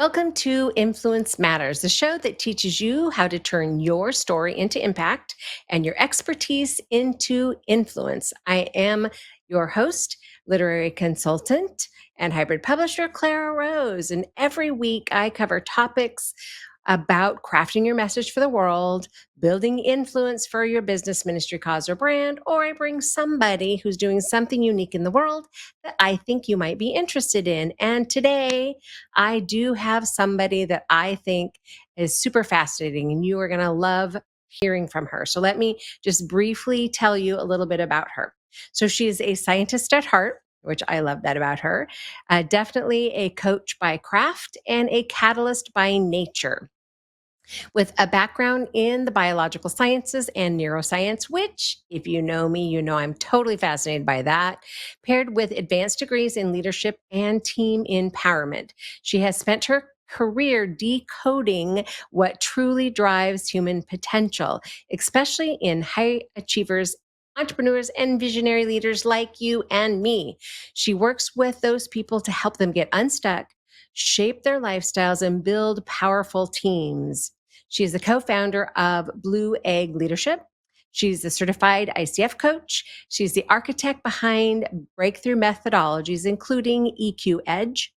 Welcome to Influence Matters, the show that teaches you how to turn your story into impact and your expertise into influence. I am your host, literary consultant, and hybrid publisher, Clara Rose. And every week I cover topics about crafting your message for the world, building influence for your business, ministry, cause, or brand, or I bring somebody who's doing something unique in the world that I think you might be interested in. And today, I do have somebody that I think is super fascinating, and you are going to love hearing from her. So let me just briefly tell you a little bit about her. So she is a scientist at heart, which I love that about her, definitely a coach by craft and a catalyst by nature, with a background in the biological sciences and neuroscience, which, if you know me, you know I'm totally fascinated by that, paired with advanced degrees in leadership and team empowerment. She has spent her career decoding what truly drives human potential, especially in high achievers, entrepreneurs, and visionary leaders like you and me. She works with those people to help them get unstuck, shape their lifestyles, and build powerful teams. She is the co-founder of Blue Egg Leadership. She's a certified ICF coach. She's the architect behind breakthrough methodologies, including EQ Edge,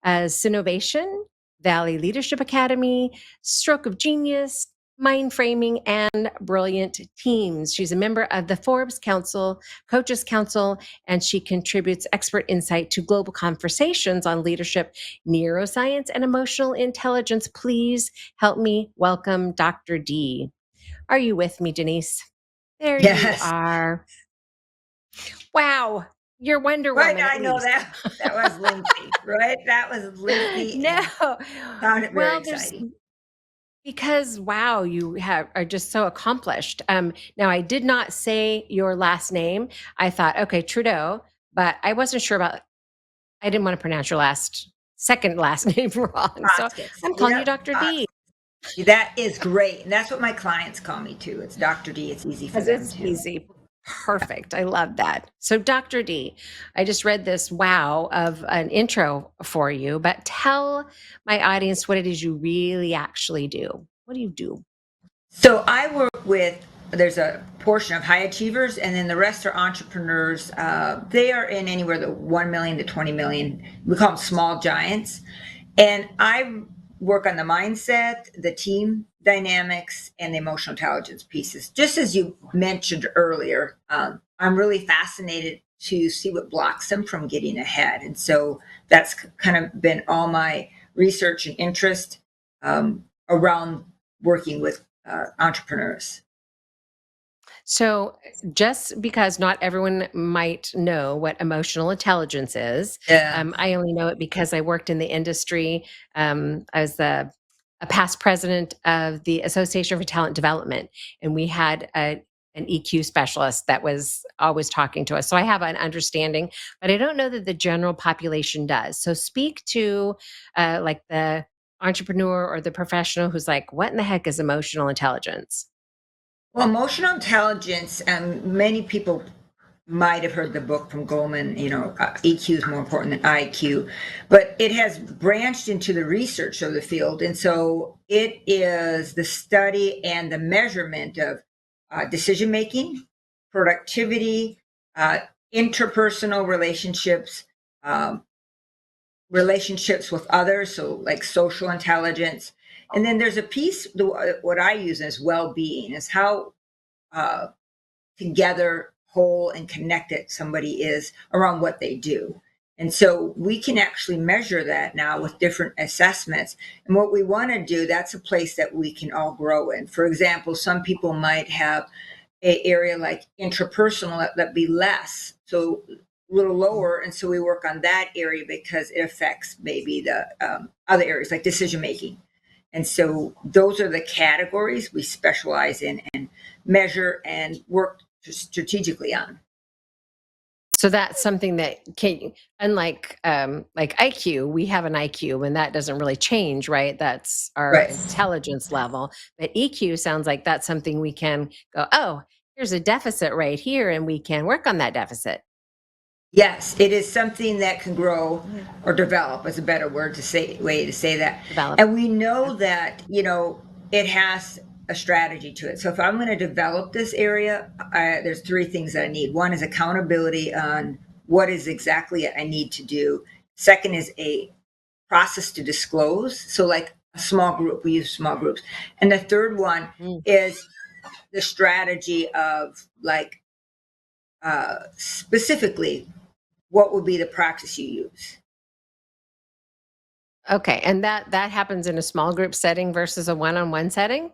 Synovation, Valley Leadership Academy, Stroke of Genius, Mind Framing, and Brilliant Teams. She's a member of the Forbes Council, Coaches Council, and she contributes expert insight to global conversations on leadership, neuroscience, and emotional intelligence. Please help me welcome Dr. D. Are you with me, Denise? There you Yes. are. Wow. You're Wonder Right, Woman, I at know least. that was lengthy, right? That was lengthy No. and found it very Well, there's exciting. because wow, are just so accomplished. Now I did not say your last name. I thought, okay, Trudeau, but I wasn't sure about. I didn't want to pronounce your second last name wrong, so Hoskins. I'm calling you Yep. Dr. D That is great. And that's what my clients call me too. It's Dr. D. It's easy for because them it's too. easy. Yeah. Perfect. I love that. So, Dr. D, I just read this wow of an intro for you, but tell my audience what it is you really actually do. What do you do? So I work with, there's a portion of high achievers, and then the rest are entrepreneurs. They are in anywhere the 1 million to 20 million. We call them small giants. And I work on the mindset, the team dynamics, and the emotional intelligence pieces. Just as you mentioned earlier, I'm really fascinated to see what blocks them from getting ahead. And so that's kind of been all my research and interest around working with entrepreneurs. So, just because not everyone might know what emotional intelligence is, Yeah. I only know it because I worked in the industry. I was a past president of the Association for Talent Development, and we had an EQ specialist that was always talking to us. So I have an understanding, but I don't know that the general population does. So, speak to like the entrepreneur or the professional who's like, what in the heck is emotional intelligence? Well, emotional intelligence, many people might have heard the book from Goleman, EQ is more important than IQ, but it has branched into the research of the field. And so it is the study and the measurement of decision making, productivity, uh, interpersonal relationships, um, relationships with others, so like social intelligence. And then there's a piece, what I use as well being, is how uh, together, whole, and connected somebody is around what they do. And so we can actually measure that now with different assessments. And what we want to do, that's a place that we can all grow in. For example, some people might have a area like interpersonal that be less, so a little lower. And so we work on that area because it affects maybe the other areas like decision making. And so those are the categories we specialize in and measure and work strategically on. So that's something that can, unlike like IQ, we have an IQ and that doesn't really change, right? That's our Right. intelligence level. But EQ sounds like that's something we can go, oh, here's a deficit right here, and we can work on that deficit. Yes, it is something that can grow or develop is a better word to say way to say that. Develop. And we know that, it has a strategy to it. So if I'm going to develop this area, there's three things that I need. One is accountability on what is exactly I need to do. Second is a process to disclose. So like a small group, we use small groups. And the third one Mm. is the strategy of like specifically what would be the practice you use. Okay, and that happens in a small group setting versus a one-on-one setting?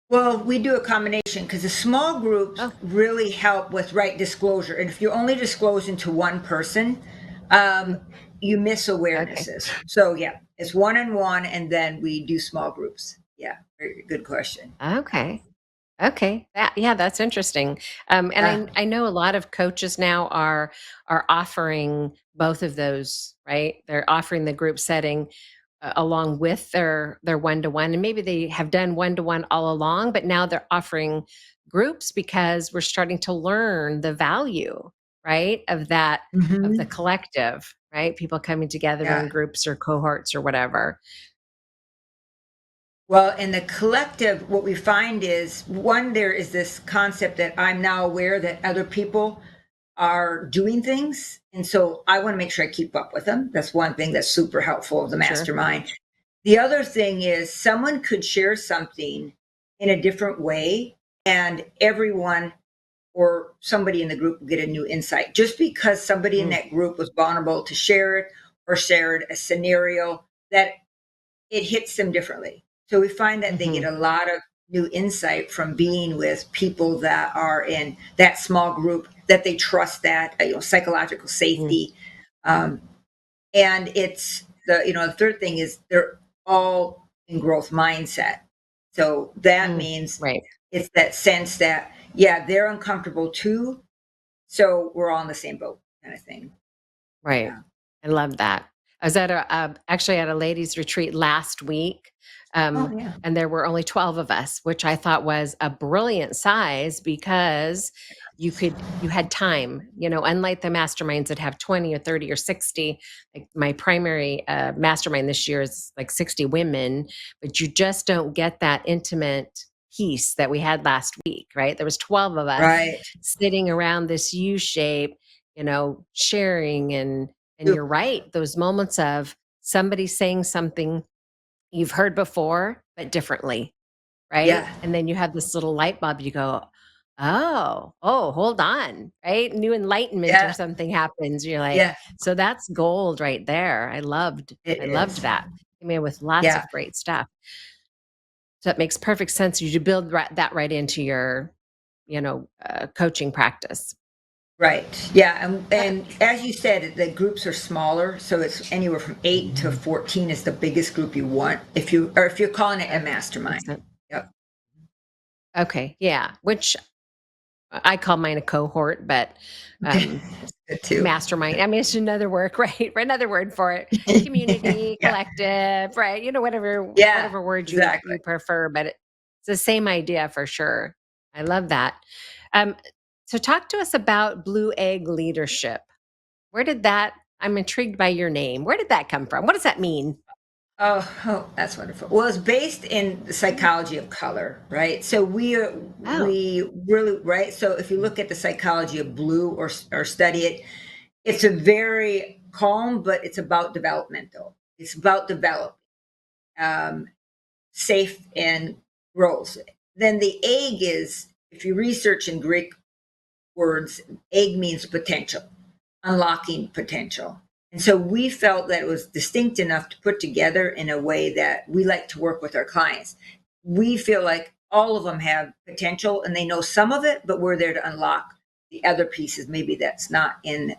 Well, we do a combination because the small groups Oh, really help with right disclosure. And if you're only disclosing to one person, mm, um, you miss okay. awarenesses. So yeah, it's one on one, and then we do small groups. Yeah, very good question. Okay. Okay. That's interesting. And Yeah. I know a lot of coaches now are offering both of those, right? They're offering the group setting along with their one-to-one, and maybe they have done one-to-one all along, but now they're offering groups because we're starting to learn the value, right, of the Hmm. collective, right? People coming together in Yeah. groups or cohorts or whatever. Well, in the collective, what we find is one, there is this concept that I'm now aware that other people are doing things. And so I want to make sure I keep up with them. That's one thing that's super helpful of the Sure. mastermind. The other thing is someone could share something in a different way, and everyone or somebody in the group will get a new insight just because somebody in Mm, that group was vulnerable to share it or shared a scenario that it hits them differently. So we find that they get mhm, a lot of new insight from being with people that are in that small group that they trust, that psychological mm, safety. Um, and it's the third thing is they're all in growth mindset. So that mm. means Right. it's that sense that yeah, they're uncomfortable too. So we're all in the same boat kind of thing. Right. Yeah. I love that. I was at actually at a ladies retreat last week, Oh yeah. and there were only 12 of us, which I thought was a brilliant size because you had time, unlike the masterminds that have 20 or 30 or 60. Like my primary mastermind this year is like 60 women, but you just don't get that intimate piece that we had last week, right? There was 12 of us Right. sitting around this U shape, sharing, and you're right, those moments of somebody saying something you've heard before but differently, right? Yeah. And then you have this little light bulb, you go, oh, hold on, right? New enlightenment or Yeah. something happens. You're like, Yeah. so that's gold right there. It I loved is. that. I mean, with lots Yeah. of great stuff. So it makes perfect sense. You should build that right into your, coaching practice. Right. Yeah. And, Uh, and as you said, the groups are smaller. So it's anywhere from 8 to 14 is the biggest group you want if you're calling it a okay. mastermind. Makes sense. Yep. Okay. Yeah. Which I call mine a cohort, but Okay. um, Good too. mastermind. I mean, it's another word, right? Another word for it. Community, Yeah. collective, right? Yeah. Whatever word Exactly. you prefer, but it's the same idea for sure. I love that. Um, so, talk to us about Blue Egg Leadership. Where did that? I'm intrigued by your name. Where did that come from? What does that mean? Oh, that's wonderful. Well, it's based in the psychology of color, right? So Oh, we really right. So if you look at the psychology of blue or study it, it's a very calm, but it's about developmental. It's about develop, um, safe and growth. Then the egg is, if you research in Greek words, egg means potential, unlocking potential. And so we felt that it was distinct enough to put together in a way that we like to work with our clients. We feel like all of them have potential and they know some of it, but we're there to unlock the other pieces, maybe that's not in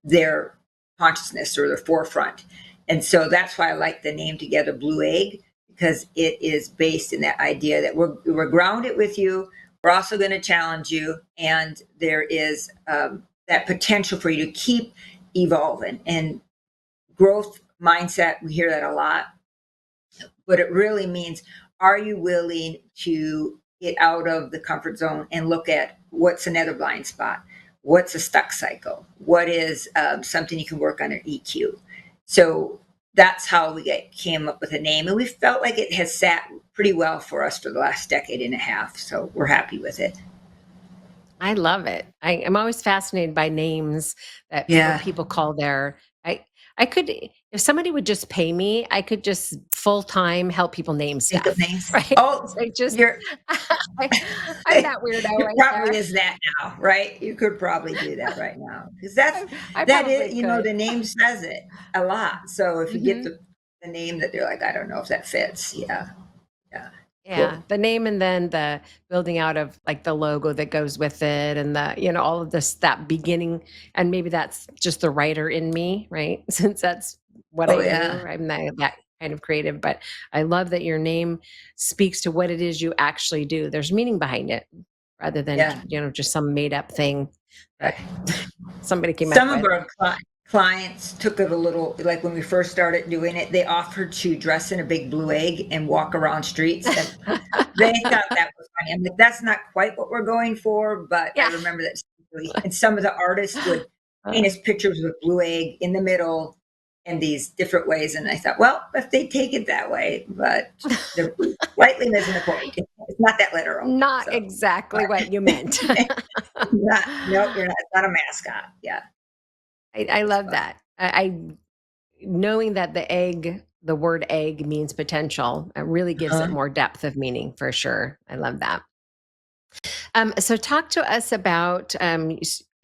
their consciousness or their forefront. And so that's why I like the name together, Blue Egg, because it is based in that idea that we're grounded with you. We're also going to challenge you, and there is that potential for you to keep evolving and growth mindset. We hear that a lot, but it really means, are you willing to get out of the comfort zone and look at what's another blind spot? what's a stuck cycle, what is something you can work on an EQ. So that's how we came up with a name, and we felt like it has sat pretty well for us for the last decade and a half. So we're happy with it. I love it. I am always fascinated by names that what Yeah. people call their I could if somebody would just pay me, I could just full-time help people name Think of stuff, names. right? Oh, I just you're I, I'm that weirdo it right probably there. is that now, right? You could probably do that right now because that's I that probably is, could. the name says it a lot. So if you get Hmm. the name that they're like, I don't know if that fits. Yeah, yeah, Yeah, cool. the name and then the building out of like the logo that goes with it and the, all of this, that beginning. And maybe that's just the writer in me, right? Since that's what Oh I do. yeah, I'm that kind of creative, but I love that your name speaks to what it is you actually do. There's meaning behind it rather than, yeah. just some made up thing that Right. somebody came up Some of with. our clients took it a little, like when we first started doing it, they offered to dress in a big blue egg and walk around streets, and they thought that was funny. I'm like, that's not quite what we're going for, but I Yeah. remember that and some of the artists would paint Uh, us pictures with blue egg in the middle in these different ways, and I thought, well, if they take it that way, but they're slightly missing the point. It's not that literal, Not so, exactly what you but meant. not, nope, you're not, it's not a mascot. Yeah, I it's love fun. that. I knowing that the word egg means potential, it really gives it Uh-huh. more depth of meaning for sure. I love that. So talk to us about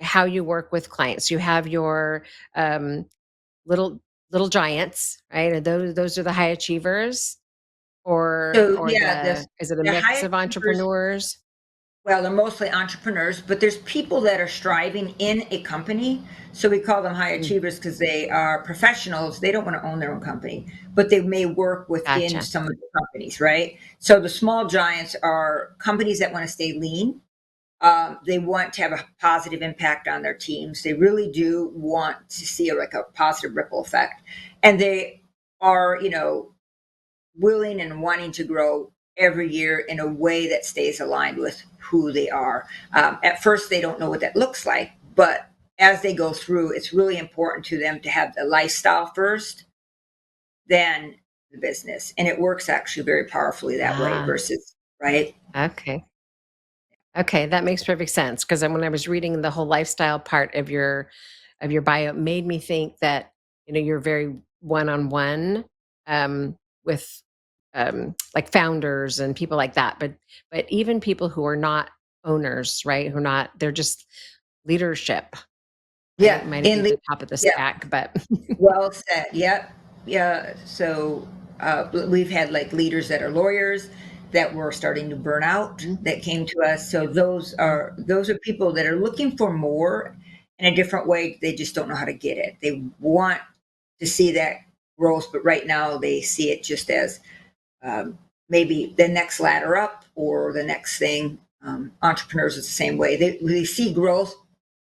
how you work with clients. You have your um, little little giants, right? Are those are the high achievers, or So, or yeah, the is it a the mix high of achievers, entrepreneurs? well, they're mostly entrepreneurs, but there's people that are striving in a company. So we call them high Mm, achievers because they are professionals. They don't want to own their own company, but they may work within gotcha. some of the companies, right? So the small giants are companies that want to stay lean. They want to have a positive impact on their teams. They really do want to see like a positive ripple effect, and they are, willing and wanting to grow every year in a way that stays aligned with who they are. At first, they don't know what that looks like, but as they go through, it's really important to them to have the lifestyle first, then the business. And it works actually very powerfully that way Ah, versus, right? okay. Okay, that makes perfect sense because when I was reading the whole lifestyle part of your bio, it made me think that you're very one-on-one with like founders and people like that, but even people who are not owners, right? Who are not they're just leadership, right? Yeah. Might be at the top of the Yeah. stack, but Well said. Yep. Yeah. So we've had like leaders that are lawyers that were starting to burn out Mhm, that came to us. So mhm, those are people that are looking for more in a different way. They just don't know how to get it. They want to see that growth, but right now they see it just as um, maybe the next ladder up or the next thing. Entrepreneurs is the same way. They see growth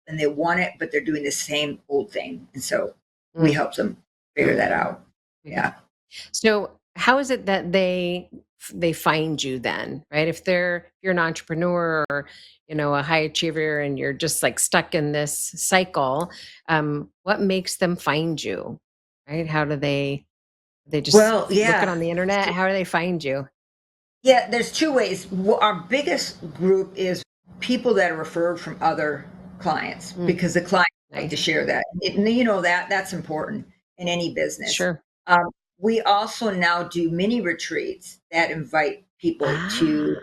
and they want it, but they're doing the same old thing. And so we mm, help them figure that out. okay. Yeah. So how is it that they find you then, right? If you're an entrepreneur or a high achiever and you're just like stuck in this cycle, what makes them find you, right? How do they just Well, look it yeah. on the internet? How do they find you? Yeah, there's two ways. Our biggest group is people that are referred from other clients Mm, because the clients like to nice, share that. That's important in any business. sure. Um, we also now do mini retreats that invite people to,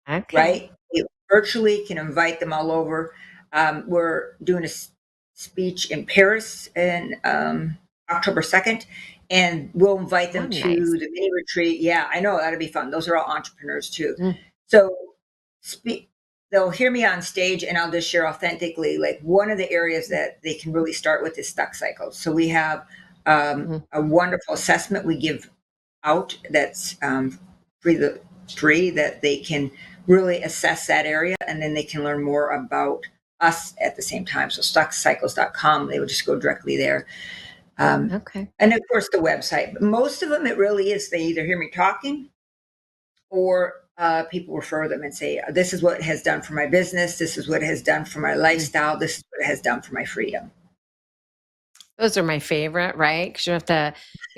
Ah, okay. right? You virtually can invite them all over. We're doing a speech in Paris in October 2nd, and we'll invite Oh, them nice. to the mini retreat. Yeah, I know that'll be fun. Those are all entrepreneurs too. Mm, So speak. They'll hear me on stage, and I'll just share authentically. Like one of the areas that they can really start with is stuck cycles. So we have mhm, a wonderful assessment we give out that's free the free that they can really assess that area and then they can learn more about us at the same time. So stuckcycles.com, they would just go directly there. Um, okay. and of course the website. But most of them, it really is they either hear me talking or people refer them and say, this is what it has done for my business. This is what it has done for my Mm. lifestyle. This is what it has done for my freedom. Those are my favorite, right? Because you don't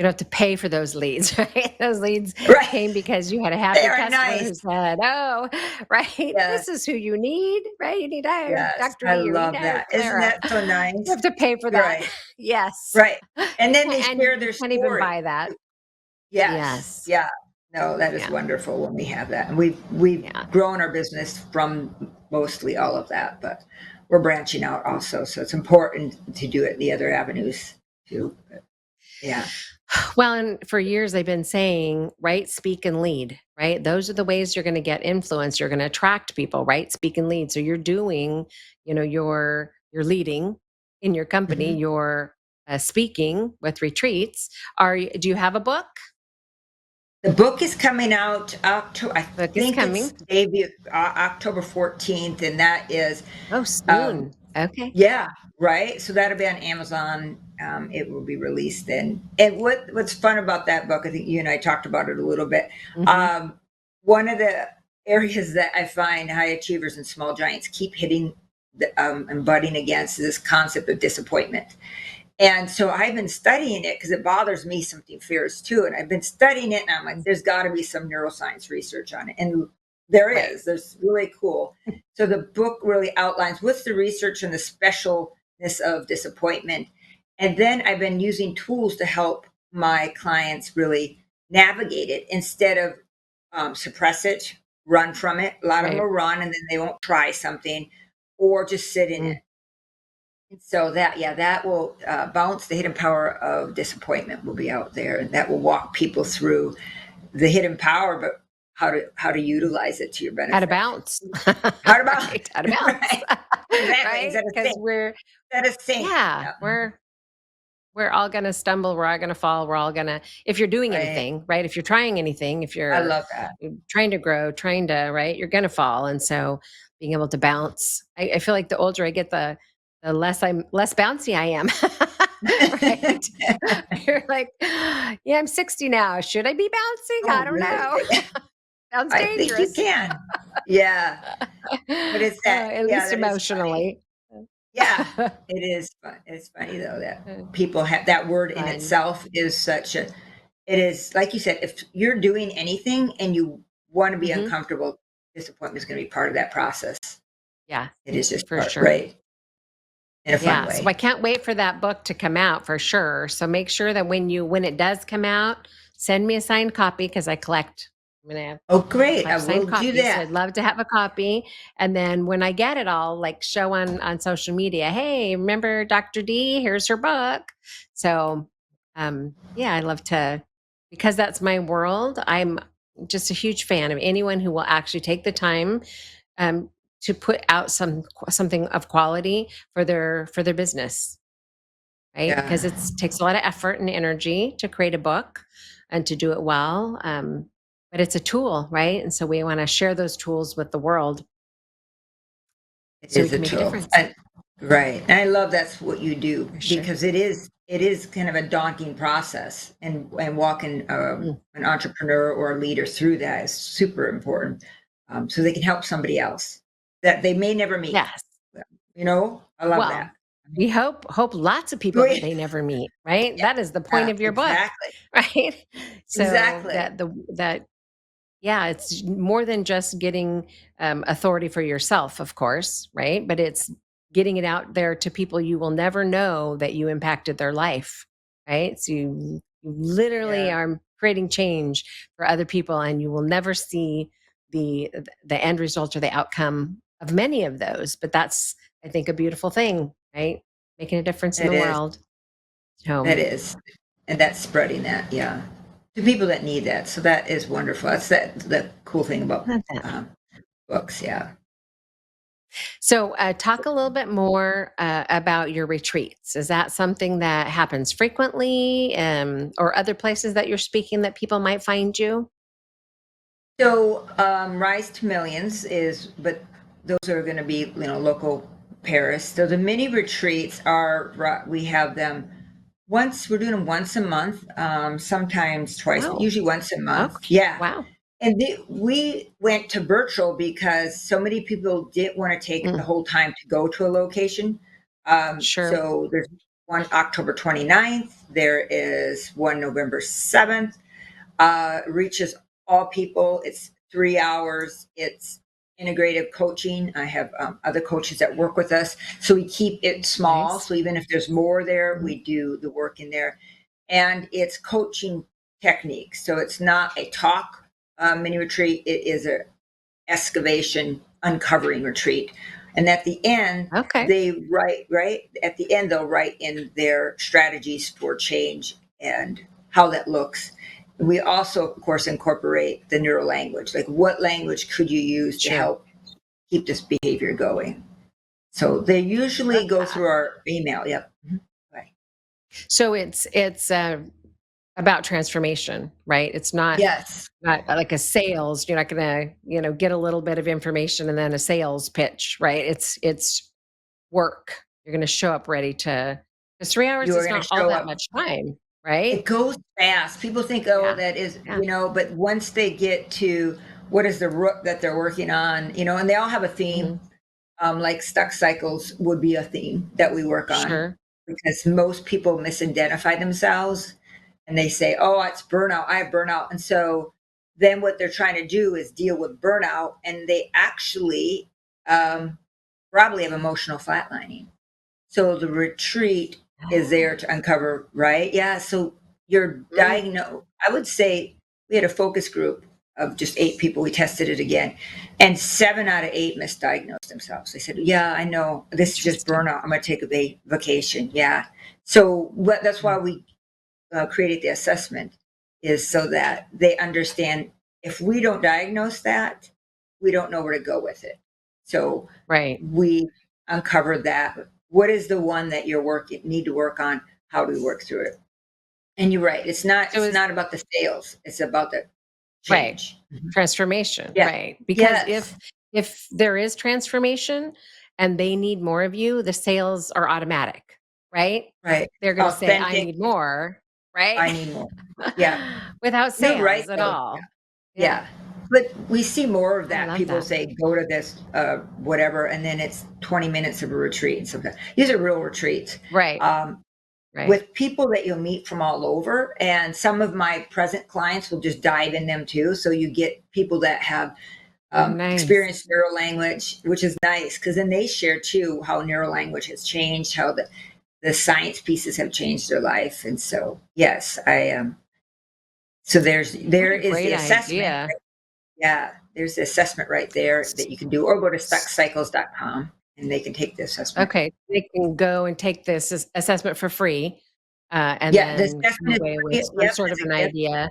have to pay for those leads, right? Those leads Right. came because you had a They happy are customer nice. who said, "Oh, right, Yes. this is who you need, right? You need to hire Yes. Dr. I D or you need to love hire that. Isn't Clara." that so You nice? have to pay for You're that. right. Yes. Right. And then they And share you their can't even story. buy that. Yes. Yes. Yeah. No, that is Yeah. wonderful when we have that. And we've Yeah. grown our business from mostly all of that, but we're branching out also. So it's important to do it the other avenues too. But yeah. Well, and for years they've been saying, right, speak and lead, right? Those are the ways you're going to get influence. You're going to attract people, right? Speak and lead. So you're doing, you're leading in your company. Mhm. You're speaking with retreats. Do you have a book? The book is coming out October. I Book is think it's coming. debut October 14th, and that is Oh, um, soon. Okay. yeah, right. So that'll be on Amazon. It will be released then. And what's fun about that book? I think you and I talked about it a little bit. Hmm. Um, One of the areas that I find high achievers and small giants keep hitting and butting against this concept of disappointment. And so I've been studying it because it bothers me, something fierce too. And I've been studying it and I'm like, there's got to be some neuroscience research on it. And there Right. is, there's really cool. So the book really outlines what's the research and the specialness of disappointment. And then I've been using tools to help my clients really navigate it instead of suppress it, run from it. A lot of them Right. will run and then they won't try something or just sit in it. Mm. So that, yeah, that will bounce the hidden power of disappointment will be out there, and that will walk people through the hidden power, but how to utilize it to your How to benefit. bounce. How to bounce, Right. How to bounce. right? Exactly. Right. Instead of Because think, instead of think. yeah, Yeah, we're all going to stumble. We're all going to fall. We're all going to, if you're doing right. anything, right? If you're trying anything, if I you're love that. trying to grow, trying to, right, you're going to fall. And so being able to bounce, I feel like the older I get, the less bouncy I am. Right. You're like, yeah, I'm 60 now. Should I be bouncing? Oh, I don't really? know. Sounds I think you dangerous. can. Yeah, but it's that. At Yeah, least that is funny. emotionally. Yeah, it is fun. It's funny though that people have that word in Fun. itself is such a it is like you said, if you're doing anything and you want to be Hmm. uncomfortable, disappointment is going to be part of that process. Yeah, It is just for part, sure. right? In a fun Yeah, so I way. can't wait for that book to come out for sure. So make sure that when it does come out, send me a signed copy because I collect. I'm gonna Oh, great. I collect will signed do copies. So that. I'd love to have a copy. And then when I get it, I'll like show on social media. Hey, remember Dr. D? Here's her book. So yeah, I love to because that's my world. I'm just a huge fan of anyone who will actually take the time um, to put out something of quality for their business, right? Because Yeah, it takes a lot of effort and energy to create a book and to do it well. But it's a tool, right? And so we want to share those tools with the world it so we is a can make a tool. difference. Right. And I love that's what you do For sure. because it is kind of a daunting process and walking Mm. an entrepreneur or a leader through that is super important. So they can help somebody else that they may never meet. Yes. I love Well, that. we hope lots of people that We- they never meet, right? That is the point yeah, of your book, exactly. right? So Exactly. that yeah, it's more than just getting authority for yourself, of course, right? But it's getting it out there to people you will never know that you impacted their life, right? So you literally Yeah, are creating change for other people, and you will never see the the end result or the outcome of many of those. But that's, I think, a beautiful thing, right? Making a difference in it the is. world. So It is. And that's spreading that, yeah. To people that need that. So that is wonderful. That's the cool thing about love that. um, books, yeah. So, talk a little bit more about your retreats. Is that something that happens frequently, or other places that you're speaking that people might find you? So, Rise to Millions but those are going to be, local Paris. So the mini retreats we have them we're doing them once a month, sometimes twice, but Oh, usually once a month. okay. Yeah. Wow. And we went to virtual because so many people didn't want to take the Mm, whole time to go to a location. sure. So there's one October 29th. There is one November 7th. Reaches all people. It's 3 hours. It's integrative coaching. I have other coaches that work with us. So we keep it small. Nice. So even if there's more there, Mhm. we do the work in there. And it's coaching techniques. So it's not a talk mini retreat. It is a excavation uncovering retreat. And at the end, Okay. they write, right? At the end, they'll write in their strategies for change and how that looks. We also, of course, incorporate the neuro language. Like, what language could you use to Sure. help keep this behavior going? So they usually Love go that. through our email. Yep. Right. So it's about transformation, right? It's Yes. not like a sales. You're not gonna, get a little bit of information and then a sales pitch, right? It's work. You're gonna show up ready to, because 3 hours You are is going not to all show that up. much time, right? It goes fast. People think, oh, Yeah. that is, Yeah. but once they get to what is the root that they're working on, and they all have a theme, Mhm. like stuck cycles would be a theme that we work on Sure. because most people misidentify themselves and they say, oh, it's burnout. I have burnout. And so then what they're trying to do is deal with burnout and they actually um, probably have emotional flatlining. So the retreat is there to uncover, right? Yeah. So you're Mm, diagnosed. I would say we had a focus group of just 8 people. We tested it again, and 7 out of 8 misdiagnosed themselves. They said, "Yeah, I know this is just interesting. burnout. I'm going to take a vacation." Yeah. So that's why Mm. we created the assessment, is so that they understand if we don't diagnose that, we don't know where to go with it. So Right. we uncover that. What is the one that you're working need to work on? How do we work through it? And you're right. It's not. So It's is not about the sales. It's about the right. change. Mhm. Transformation, Yeah. right. Because Yes. if there is transformation and they need more of you, the sales are automatic, right? Right. They're gonna say, "I Authentic. need more," right? I need more. Yeah. Without You're right sales at though. all. Yeah. Yeah. But we see more of I that. love People that. say, go to this, whatever, and then it's 20 minutes of a retreat. And sometimes these are real retreats. Right. Um, Right. with people that you'll meet from all over. And some of my present clients will just dive in them too. So you get people that have Nice. experienced neuro language, which is nice because then they share too how neuro language has changed, how the science pieces have changed their life. And so, yes, I so What there a is the great assessment. idea. Yeah, there's the assessment right there that you can do, or go to stuckcycles.com and they can take the assessment. Okay, they can go and take this assessment for free, and Yeah, the then come assessment away is with free. some Yep, sort of it's an a gift. idea.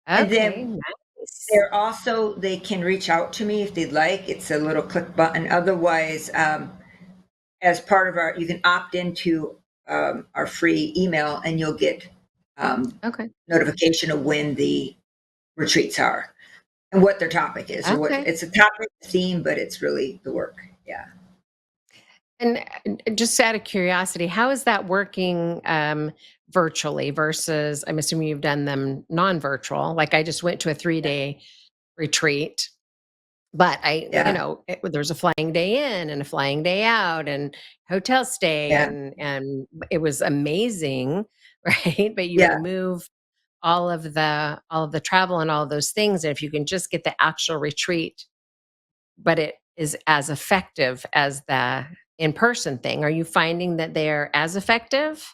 And Okay, then nice. they're also they can reach out to me if they'd like. It's a little click button. Otherwise, as part of our, you can opt into our free email, and you'll get um, Okay, notification of when the retreats are and what their topic is, or what okay. it's a topic theme, but it's really the work. Yeah, And just out of curiosity, how is that working, virtually versus I'm assuming you've done them non-virtual? Like, I just went to a yeah, three-day retreat, but yeah, there's a flying day in and a flying day out and hotel stay, yeah, and it was amazing, right? But you yeah. remove all of the travel and all of those things, and if you can just get the actual retreat, but it is as effective as the in-person thing. Are you finding that they're as effective?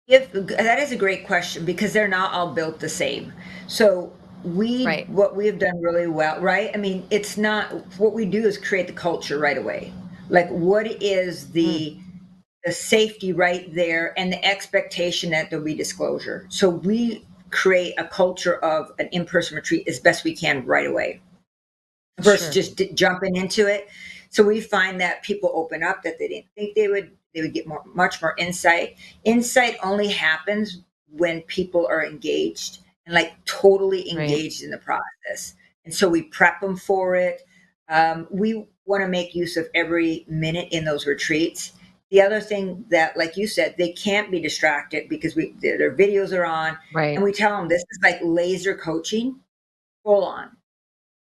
If that is a great question because they're not all built the same. So Right. what we have done really well, right? I mean, it's not what we do is create the culture right away. Like, what is Mm, the safety right there and the expectation that there'll be disclosure. So we create a culture of an in-person retreat as best we can right away versus sure. just jumping into it. So we find that people open up that they didn't think they would. They would get much more insight. Insight only happens when people are engaged and like totally Right. engaged in the process. And so we prep them for it. We want to make use of every minute in those retreats. The other thing that, like you said, they can't be distracted because their videos are on, and Right. we tell them this is like laser coaching full on.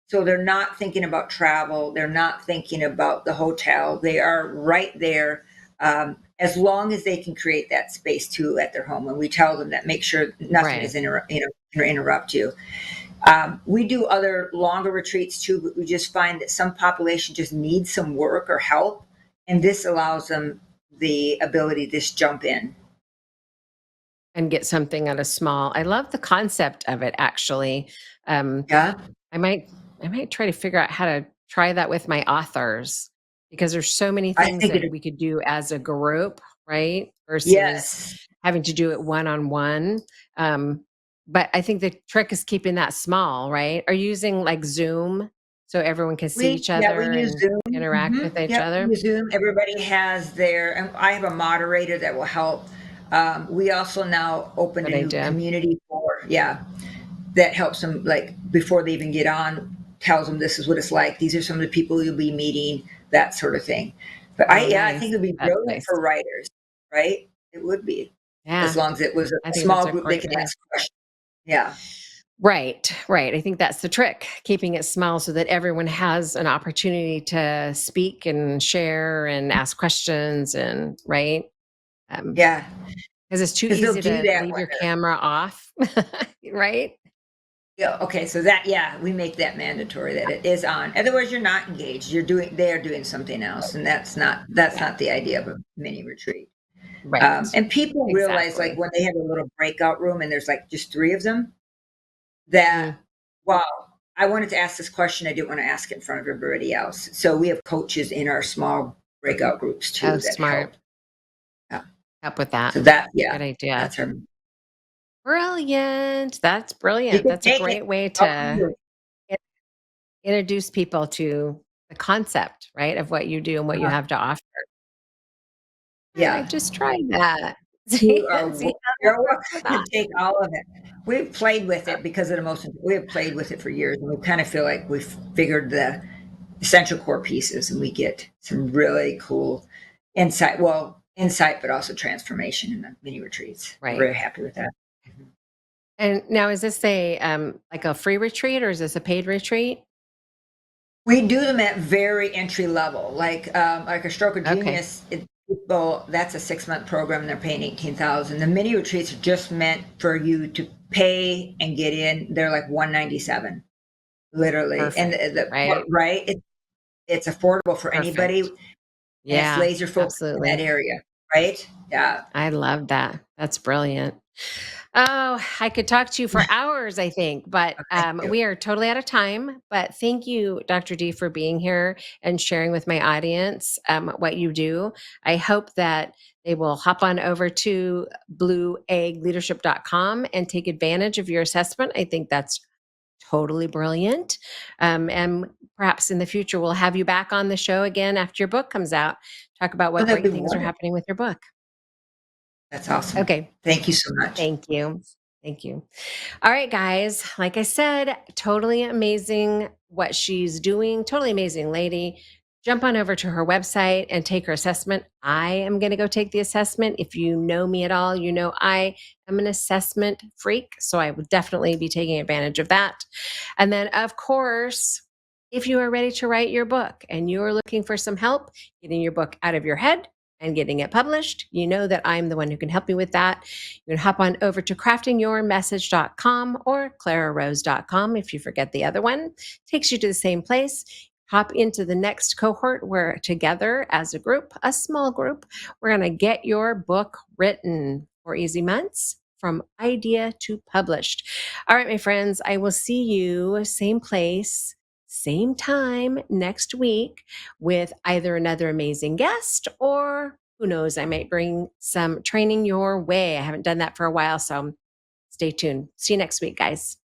So they're not thinking about travel. They're not thinking about the hotel. They are right there, as long as they can create that space too at their home. And we tell them that make sure nothing is Right. interrupt you. We do other longer retreats too, but we just find that some population just needs some work or help, and this allows them the ability to just jump in. And get something out of small. I love the concept of it actually. Um, Yeah, I might I might try to figure out how to try that with my authors because there's so many I things think that it. we could do as a group, right? Versus Yes, having to do it one on one. Um, but I think the trick is keeping that small, right? Are you using like Zoom so everyone can see each we other use and Zoom. interact with each Yep, we other? use Zoom. Everybody has their, and I have a moderator that will help. We also now opened Good a new idea. community for, yeah, that helps them, like, before they even get on, tells them this is what it's like. These are some of the people you'll be meeting, that sort of thing. But Oh, yeah, I think nice. it'd be That's brilliant nice. for writers, right? It would be, as Yeah, long as it was I a think that's small a group they great can way. ask questions. Yeah, Right, right. I think that's the trick, keeping it small so that everyone has an opportunity to speak and share and ask questions and right? yeah, Because it's too because they'll easy do to that leave when your they're, camera off, right? yeah, okay, so that, yeah, we make that mandatory that it is on. Otherwise, you're not engaged. They are doing something else, and that's Yeah, not the idea of a mini retreat. right. And people realize, like, Exactly. when they have a little breakout room and there's like just three of them, that, Mm. wow, I wanted to ask this question. I didn't want to ask it in front of everybody else. So we have coaches in our small breakout groups Oh, too that help. smart. Yeah. Help with that. So that, yeah, Good idea. that's our. Brilliant. That's You brilliant. can That's a take it. great way Up to to you. in introduce people to the concept, right, of what you do and what you Uh, have to offer. I yeah. might just try that. You See are see how that you're works or welcome to not. take all of it. We've played with it because of the most. We have played with it for years, and we kind of feel like we've figured the essential core pieces, and we get some really cool insight. Well, insight, but also transformation in the mini retreats. We're Right. very happy with that. Mhm. And now is this a, like a free retreat or is this a paid retreat? We do them at very entry level, like a Stroke of Okay, Genius. People, that's a 6 month program. And they're paying 18,000. The mini retreats are just meant for you to pay and get in. They're like 197, literally, and perfect, right? right. It's affordable for anybody, Perfect. and it's Yeah, laser focused in that absolutely. area, right? Yeah. I love that. That's brilliant. Oh, I could talk to you for hours, I think, but Thank you. we are totally out of time. But thank you, Dr. D, for being here and sharing with my audience what you do. I hope that they will hop on over to blueeggleadership.com and take advantage of your assessment. I think that's totally brilliant. And perhaps in the future, we'll have you back on the show again after your book comes out. Talk about Oh, what that'd be great things are wonderful. happening with your book. That's awesome. Okay. Thank you so much. Thank you. Thank you. All right, guys. Like I said, totally amazing what she's doing. Totally amazing lady. Jump on over to her website and take her assessment. I am going to go take the assessment. If you know me at all, you know I am an assessment freak. So I would definitely be taking advantage of that. And then, of course, if you are ready to write your book and you're looking for some help getting your book out of your head and getting it published, you know that I'm the one who can help you with that. You can hop on over to craftingyourmessage.com or clararose.com if you forget the other one. Takes you to the same place. Hop into the next cohort where together as a group, a small group, we're going to get your book written for easy months from idea to published. All right, my friends, I will see you same place, same time next week with either another amazing guest or who knows, I might bring some training your way. I haven't done that for a while, so stay tuned. See you next week, guys.